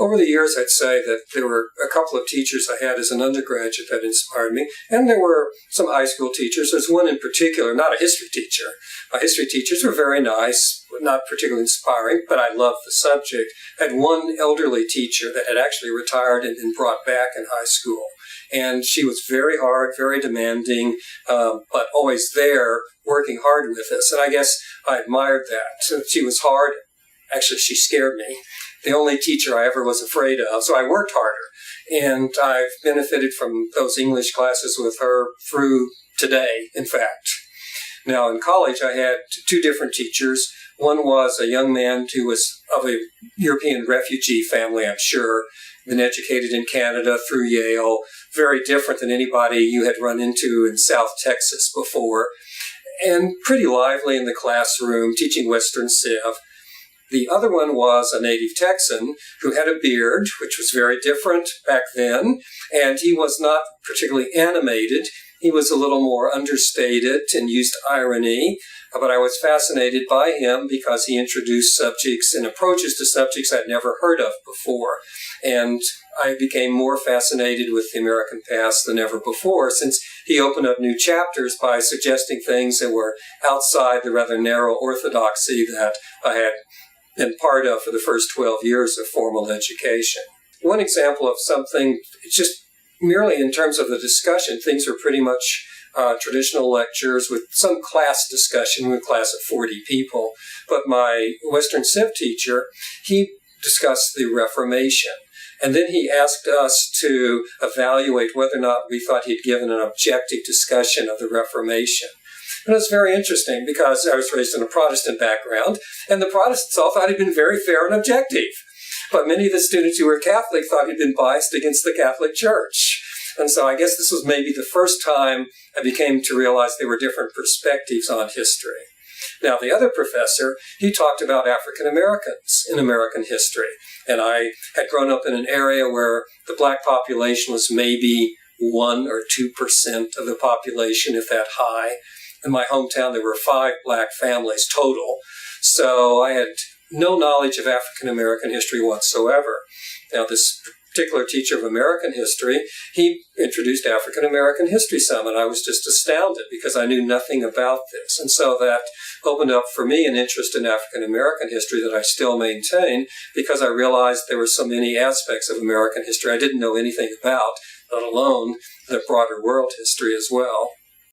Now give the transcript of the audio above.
over the years, I'd say that there were a couple of teachers I had as an undergraduate that inspired me, and there were some high school teachers. There's one in particular, not a history teacher. My history teachers were very nice, but not particularly inspiring, but I loved the subject. I had one elderly teacher that had actually retired and been brought back in high school. And she was very hard, very demanding, but always there, working hard with us. And I guess I admired that. So she was hard. Actually, she scared me. The only teacher I ever was afraid of. So I worked harder. And I've benefited from those English classes with her through today, in fact. Now, in college, I had two different teachers. One was a young man who was of a European refugee family, I'm sure, been educated in Canada through Yale, very different than anybody you had run into in South Texas before, and pretty lively in the classroom, teaching Western Civ. The other one was a native Texan who had a beard, which was very different back then, and he was not particularly animated. He was a little more understated and used irony, but I was fascinated by him because he introduced subjects and approaches to subjects I'd never heard of before. And I became more fascinated with the American past than ever before, since he opened up new chapters by suggesting things that were outside the rather narrow orthodoxy that I had been part of for the first 12 years of formal education. One example of something, just merely in terms of the discussion, things were pretty much traditional lectures with some class discussion with a class of 40 people. But my Western Civ teacher, he discussed the Reformation. And then he asked us to evaluate whether or not we thought he'd given an objective discussion of the Reformation. And it was very interesting because I was raised in a Protestant background, and the Protestants all thought he'd been very fair and objective. But many of the students who were Catholic thought he'd been biased against the Catholic Church. And so I guess this was maybe the first time I became to realize there were different perspectives on history. Now, the other professor, he talked about African Americans in American history. And I had grown up in an area where the black population was maybe 1 or 2% of the population, if that high. In my hometown, there were 5 black families total. So I had no knowledge of African American history whatsoever. Now, this particular teacher of American history, he introduced African American history some, and I was just astounded because I knew nothing about this. And so that opened up for me an interest in African American history that I still maintain because I realized there were so many aspects of American history I didn't know anything about, let alone the broader world history as well.